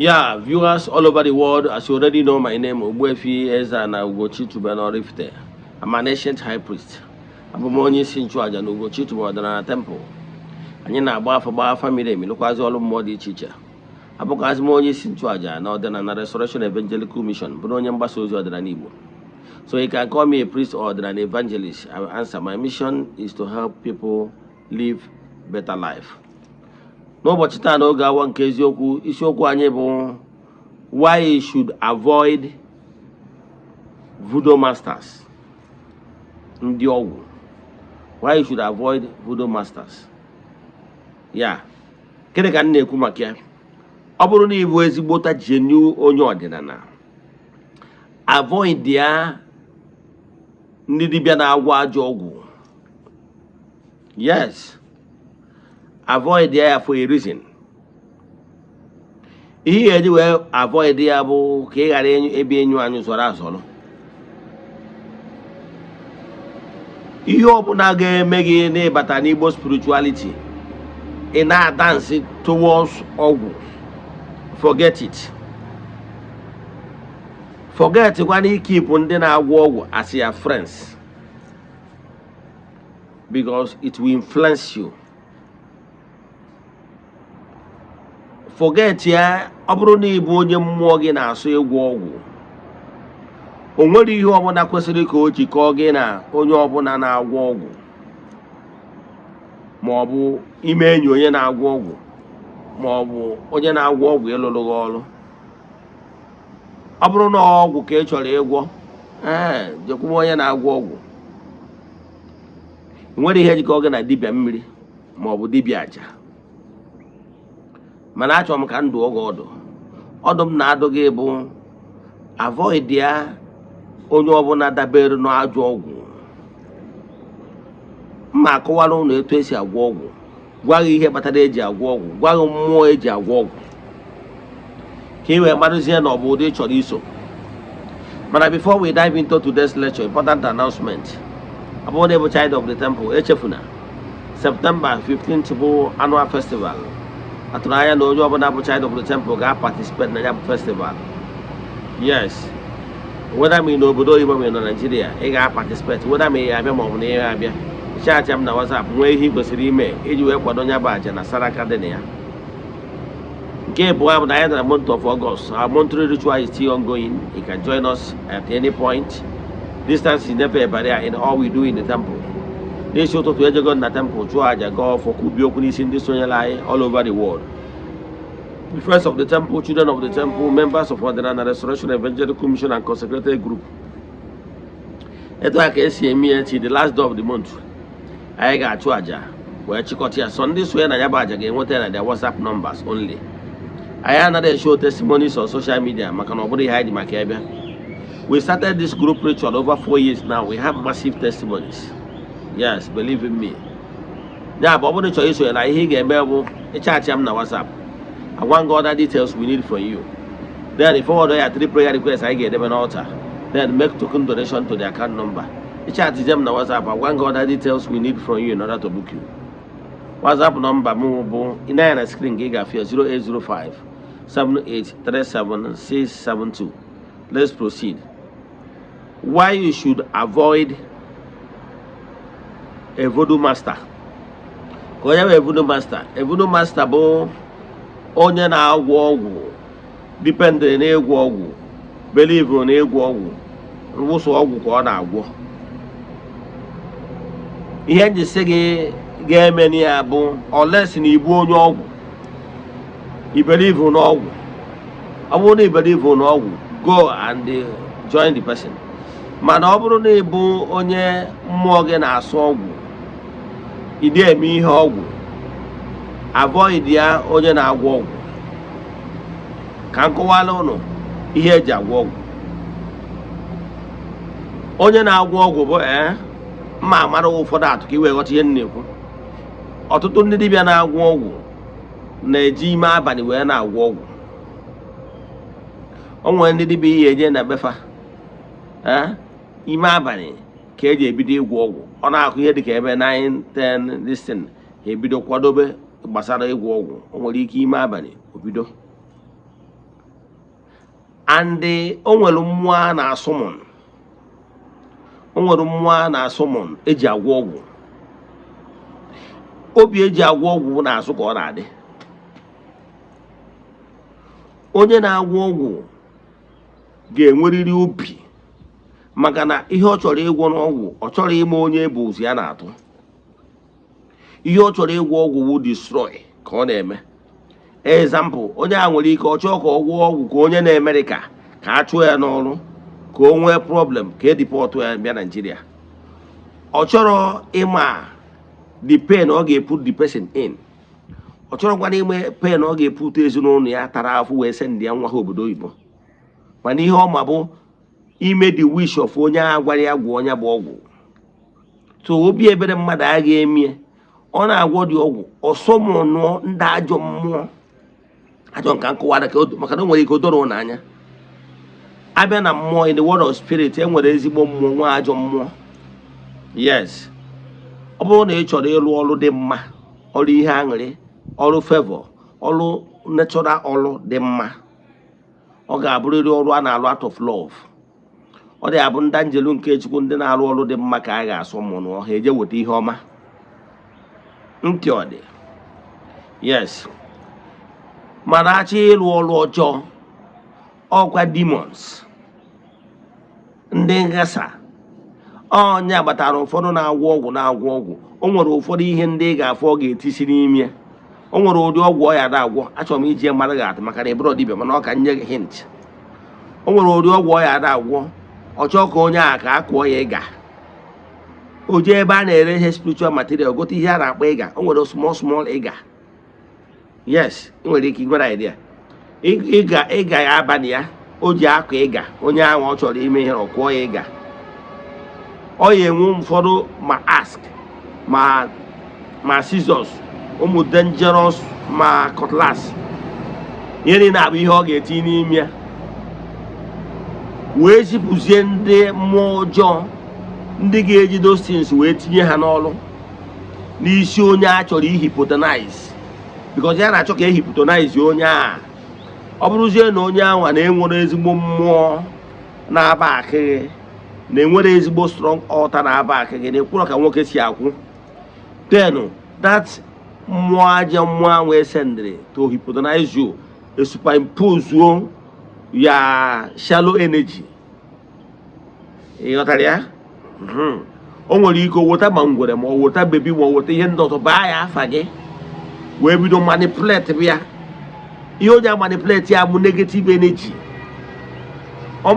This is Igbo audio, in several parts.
Yeah, viewers all over the world, as you already know, my name is Ogbuefi Ezeana, ugochitubelu Oraifite. I'm an ancient high priest. I'm onye si nchụaja and ugochitubelu ọdịnala temple. Anyị na-agba afa miri emi lụkwazị ọrụ mmụọ dị iche iche. Abụkwazị m onye si nchụaja na ọdịnala Restoration Evangelical Mission, bụrụ onye mgbasa ozi ọdịnala Igbo. So you can call me a priest or an evangelist. I will answer. My mission is to help people live better life. N'ụbọchị taa n'oge awa nke eziokwu, isiokwu anyị bụ why you should avoid voodoo masters. Ndị ọgwụ. Why you should avoid voodoo masters. Yeah. Kene ka m na-ekwu maka ya. Ọ bụrụ na ị bụ ezigbota genuine onye ọdịnala, avoid ya ndị dibịa na-agwọ ajọ ọgwụ. Yes. Avoid ya for a reason. Ihe eji wee avoid ya bụ ka ị ghara ebe enyu anyị zọrọ azọrọ. Ihe ọbụla ga-eme gị n'ịbata n'Igbo spirituality, ị na-dance towards ọgwụ. Forget it. Forget when you keep ndị na-agwọ ọgwụ as your friends, because it will influence you. Forget ya, ọ bụrụ na ị bụ onye mmụọ gị na-asụ ịgwọ ọgwụ, o nwere ihe ọbụla kwesịrị ka o jikọọ gị na onye ọbụla na-agwọ ọgwụ, ma ọ bụ ime enyi onye na-agwọ ọgwụ, ma ọ bụ onye na-agwọ ọgwụ ịlụrụ gị ọrụ. Ọ bụrụ na ọgwụ ka ị chọrọ ịgwọ, jekwuo onye na-agwọ ọgwụ. Nwere ihe jikọọ gị na dibịa mmiri ma ọ bụ dibịa aja. Mana achọrọ m ka ndụ oge ọdụ m na-adụ gị bụ avoid ya onye ọbụla dabere n'ajọ ọgwụ. Mma akọwara ụnụ etu esi agwọ ọgwụ, gwa gị ihe kpatara eji agwọ ọgwụ, gwa gị mmụọ eji agwọ ọgwụ, ka ị wee marụzie na ọ bụ ụdị ị chọrọ iso. Mana before we dive into today's lecture, important announcement. Abụ na bụ child of the temple, echefuna September 15th bụ annual festival. Atụrụ anya na onye ọbụla bụ child of the temple ga-participate na ya bụ festival. Yes. Whether me n'obodo oyibo me na Nigeria, ị ga-participate. Whether me ya abịa ma ọ bụ na ya abịa, chaatị m na WhatsApp nwee ihe ị kwesịrị ime iji wee kwado ya bụ aja na saraka dị na ya. Nke bụ abụ na ya na month of August. Our monthly ritual is still ongoing. You can join us at any point. Distance is never a barrier in all we do in the temple. This show to ejego na temple chụọ aja go for kubi okwu n'isi ndị sonyere anyị all over the world. The friends of the temple, children of the temple, members of Ordinary Restoration Evangelical Mission and Consecrated Group. Etu a ka esi eme ya till the last day of the month. Anyị ga-achụ aja wee chịkọta ya. So ndị sonye na ya bụ aja ga-enweta na their WhatsApp numbers only. I another show testimonies on social media. Maka na ọ bụrụ ihe anyị dị maka ebe. We started this group ritual over 4 years now. We have massive testimonies. Yes, believe in me. Yeah, but when you choose so like he get able a chat na WhatsApp. I want God other details we need from you. Then if all the 3 prayer requests, I get them an altar. Then make token donation to the account number. The chat is them na WhatsApp. I want God other details we need from you in order to book you. WhatsApp number move in the screen giga 0805 7837 672. Let's proceed. Why you should avoid a voodoo master. Ko ya a voodoo master. A voodoo master bụ onye na-agwọ ọgwụ, depend na egwu ọgwụ, believe na egwu ọgwụ, nwụsọ ọgwụ ka ọ na-agwọ. Ihe nji sị gị ga-eme na ya bụ unless na ibu onye ọgwụ, i believe na ọgwụ. Ọ bụrụ na i believe na ọgwụ, go and join the person. Mana ọ bụrụ na ị bụ onye mmụọ gị na-asụ ọgwụ, ị dị eme ihe ọgwụ, avoid ya onye na-agwọ ọgwụ. Ka nkọwala ụnụ ihe eji agwọ ọgwụ. Onye na-agwọ ọgwụ bụ mma amara ụfọdụ atụ ka i wee ghọta ihe m na-ekwu. Ọtụtụ ndị dibịa na-agwọ ọgwụ na-eji ime abalị wee na-agwọ ọgwụ. O nwere ndị dibịa ihe eje na befa ime abalị ka eji ebido ịgwọ ọgwụ. Ọ na-akụ ihe dịka ebe 9-10 listen ebido kwadobe gbasara ịgwọ ọgwụ. O nwere ike ime abalị obido. and o nwere mmụọ na-asụmọn. O nwere mmụọ na-asụmọn eji agwọ ọgwụ. Obi eji agwọ ọgwụ na-asụ ka ọ na-adị. Onye na-agwọ ọgwụ ga-enwerịrị obi maka na ihe ọ chọrọ ịgwọ n'ọgwụ, ọ chọrọ ime onye bụ ozi ya na-atụ. Ihe ọ chọrọ ịgwọ ọgwụ wụ destroy ka ọ na-eme. Example, onye a nwere ike ọ chọọ ka ọ gwọọ ọgwụ ka onye na Amerịka ka a chụọ ya n'ọrụ ka o nwee problem ka e deport ya bịa Nigeria. Ọ chọrọ ịma the pain ọ ga-eput the person in. Ọ chọrọkwana ime pain ọ ga-eput ezinụlọ ya tara afụ wee send ya nwa ha obodo oyibo. Mana ihe ọma bụ ime the wish of onye a gwara ya gwọ onye bụ ọgwụ. So obi ebere mmadụ agha emie ọ na-agwọ dị ọgwụ ọsọmụnụ ndị ajọ mmụọ. Ajọ nka nkụwara maka na o nwere ike odoro n'anya. Abịa na mmụọ, in the world of spirit, e nwere ezigbo mmụọ nwa ajọ mmụọ. Yes. Ọ bụrụ na ị chọrọ ịrụ ọrụ dị mma, ọrụ ihe aṅụrị, ọrụ favor, ọrụ natural ọrụ dị mma, ọ ga-abụrịrị ọrụ a na-alụ out of love. Ọ dị abụ ndị anjelu nke Chukwu ndị na-arụ ọrụ dị mma ka a ga-asọ mmụọ ha eje weta ihe ọma. Ntị ọ dị. Yes. Mana achọ ịrụ ọrụ ọjọọ, ọkwa demons, ndị nghasa. Onye agbatara ụfọdụ na-agwọ ọgwụ. O nwere ụfọdụ ihe ndị ị ga-afọ ọ ga-etisi n'ime. O nwere ụdị ọgwụ ọ ya na-agwọ. Achọrọ m iji mara gị atụ maka na ịbụrụ dibịa, mana ọ ka nye gị hint. O nwere ụdị ọgwụ ọ ya na-agwọ. Ọ chọọ ka onye a ka a kụọ ya ịga. O jee ebe a na-ere ihe spiritual material gote ihe a na-akpọ ịga. O nwere small ịga. Yes, ị nwere ike ịgwara idea. Ịga ya abalị ya, o ji akụ ịga. Onye ahụ ọ chọrọ ime ihe ọ kụọ ya ịga. Ọ ya enwe ụfọdụ ma ask ma scissors, ụmụ dangerous ma cutlass. Ihe niile abụ ihe ọ ga-eti n'ime ya wee zipụzie ndị mmụọ ọjọọ ndị ga-eji those things wee tinye ha n'ọrụ n'isi onye a chọrọ ihipotonize, because ya na-achọ ka ehipotonize onye a. Ọ bụrụzie na onye ahụ na-enwere ezigbo mmụọ na-aba akịghị, na-enwere ezigbo strong altar na-aba akịghị, na-ekwuru ka nwoke si akwụ, then that mmụọ aja mmụọ ahụ esendịrị to hypnotize you, superimpose ya shallow energy. Ị ghọtara ya? O nwere ike wota ma ngwere ma ọ wota bebi ma ọ wota ihe ndị ọzọ baa ya afa gị wee bido manipulate bịa. Ihe o ji manipulate ya bụ negative energy. Ọ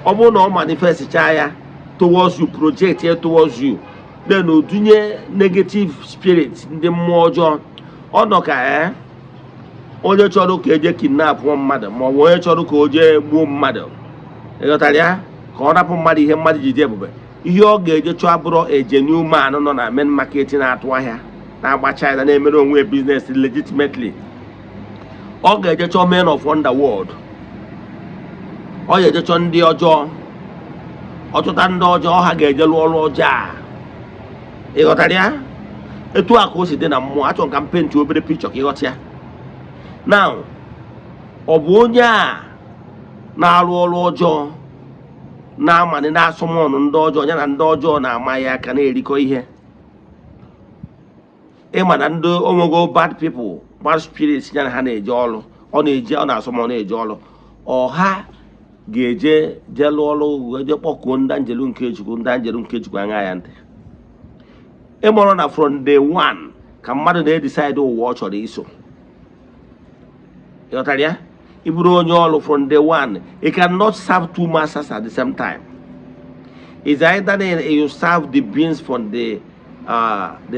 bụrụ na ọ manifestchaa ya towards you, project ya towards you, then o dunye negative spirit, ndị mmụọ ọjọọ. Ọ nọ ka onye chọrọ ka eje kidnap mmadụ ma ọ bụ onye chọrọ ka o jee gbuo mmadụ. Ị ghọtara ya? Ka ọ rapụ mmadụ ihe mmadụ ji dị ebube. Ihe ọ ga-eje chọọ abụrụ eje new man nọ na main market na-atụ ahịa na-agba China na-emere onwe business legitimately. Ọ ga-eje chọọ men of underworld. Ọ ga-eje chọọ ndị ọjọọ. Ọtụta ndị ọjọọ ha ga-eje lụọ ọrụ ọjọọ a. Ị ghọtara ya? Etu a ka o si dị na mmụọ. Achọrọ ka m penti obere picture ka ị ghọta ya. Now, ọ bụ onye a na-arụ ọrụ ọjọọ na-amanye na-asọmọnụ ndị ọjọọ, ya na ndị ọjọọ na-ama ya aka na-erikọ ihe. Ịma na ndị onwego bad people, bad spirits ya na ha na-eje ọrụ. Ọ na-asọmọnụ eje ọrụ. Ọha ga-eje lụọ ọrụ eje kpọkuo ndị anjelu nke Chukwu, ndị anjelu nke Chukwu anya ya ntị. Ịmụrụ na from day one ka mmadụ na-edecide ụwa ọ chọrọ iso. Ị ghọtara ya? Ị bụrụ onye ọrụ from day one, you cannot serve two masters at the same time. It's either you serve the beings from the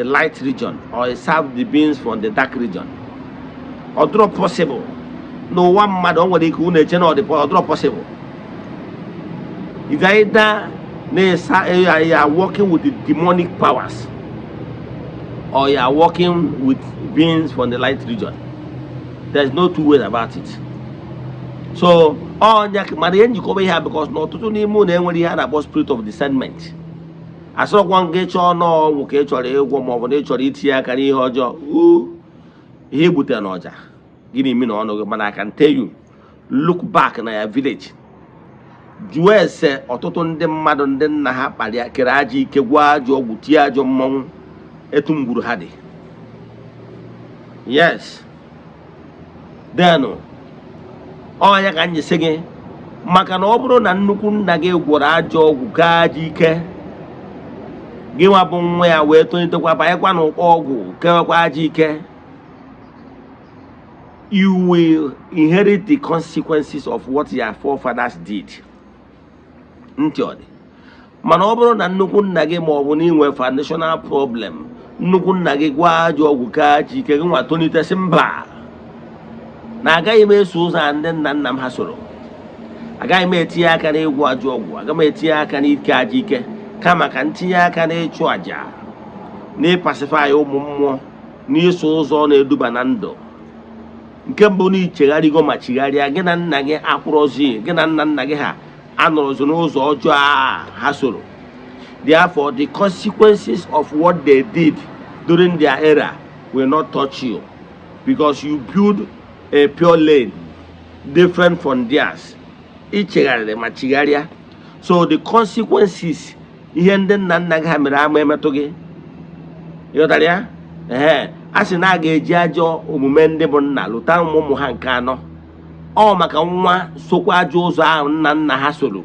light region or you serve the beings from the dark region. Ọ dịrọ possible. N'ụwa mmadụ o nwere ike unu eche na ọ dịrọ possible. It's either you are working with the demonic powers or you are working with beings from the light region. There's no two ways about it. So, mana ihe njikọba ihe because na ọtụtụ n'ime unu enwere ihe a na-akpọ spirit of discernment. Asọkwa nke chọọ n'ọnwụ ka ị chọrọ ịgwọ ma ọ bụ na ị chọrọ itinye aka n'ihe ọjọọ, ihe egbutere n'ọja gịnị ime n'ọnụ gị. Mana I can tell you look back na ya village jụọ ese ọtụtụ ndị mmadụ ndị nna ha kparịa kere aja ike gwa ajọ ọgwụ tie ajọ mmọnwụ etu mgburu ha dị. Yes. Then ọ ya ka anyị sị gị maka na ọ bụrụ na nnukwu nna gị gwọrọ ajọ ọgwụ gaa aja ike gị nwa bụ nwa ya wee tonitekwa banyekwa n'ụkọ ọgwụ kewekwa aja ike, you will inherit the consequences of what your forefathers did. Ntị ọ dị. Mana ọ bụrụ na nnukwu nna gị ma ọ bụ na inwe foundational problem nnukwu nna gị gwa ajọ ọgwụ gaa aja ike gị nwa tonitesi mba na agaghị m eso ụzọ ndị nna nna m ha soro, agaghị m etinye aka n'ịgwọ ajọ ọgwụ, agaghị m etinye aka n'ike aja ike, kama ka ntinye aka n'ịchụ aja na ịpasifai ụmụ mmụọ n'iso ụzọ na-eduba na ndụ. Nke mbụ na ichegharịgo ma chigharịa gị na nna gị akwụrọzi, gị na nna nna gị ha anọrọzi n'ụzọ ọjọọ ha soro. Therefore, the consequences of what they did during their era will not touch you because you build a pure lane different from theirs. Ichegharịrị ma chigharịa. So the consequences ihe ndị nna nna gị ha mere ama emetụ gị. Ịghọtara ya? A sị na a ga-eji ajọ omume ndị bụ nna lụta ụmụ ha nke anọ. Ọ maka nwa sokwa ajọ ụzọ ahụ nna nna ha soro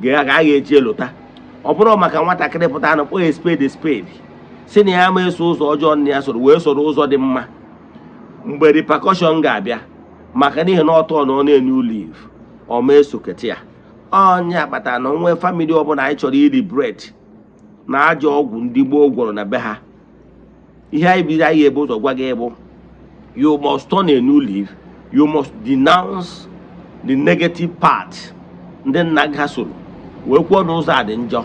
ga-eji elụta. Ọ bụrụ maka nwatakịrị pụta na kpọọ spade spade si na ya ma eso ụzọ ọjọọ nna ya soro wee soro ụzọ dị mma, mgbe repercussion ga-abịa maka n'ihi na ọtọ na ọ na-enu live ọ ma esokete ya. Onye akpata na onwe famili ọbụla anyị chọrọ iri bread na ajọ ọgwụ ndị gboo gwọrọ na be ha. Ihe anyị bido anyị ebe ụzọ gwa gị bụ you must turn a new leaf, you must denounce the negative part ndị nna gị ha soro wee kwuo n'ụzọ a dị njọ,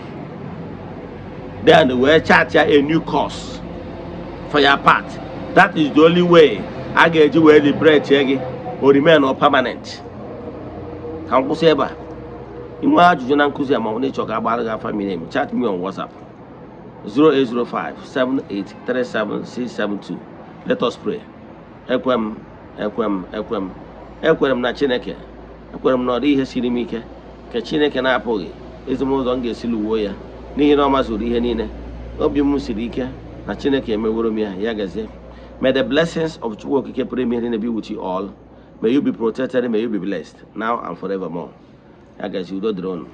then wee chart ya a new course for your part. That is the only way a ga-eji wee liberate gị or remain or permanent. Ka m kwụsị ebe a. Inwe ajụjụ na nkụzi a ma ọ na ịchọ ka agbara gị afa mmiri emi, chat me on WhatsApp 0805-7837672. Let us pray. Ekwem na Chineke, ekwere m na ọ dị ihe siri m ike ka Chineke na-apụghị ezumụzọ m ga-esi luwo ya n'ihi na ọ mazuru ihe niile. Obi m siri ike na Chineke emeworo m ya, ya gazie. May the blessings of Chukwu Okike pụrụ ime ihe be with you all. May you be protected, may you be blessed now and forevermore. Ya gazie, udo dịrị unu.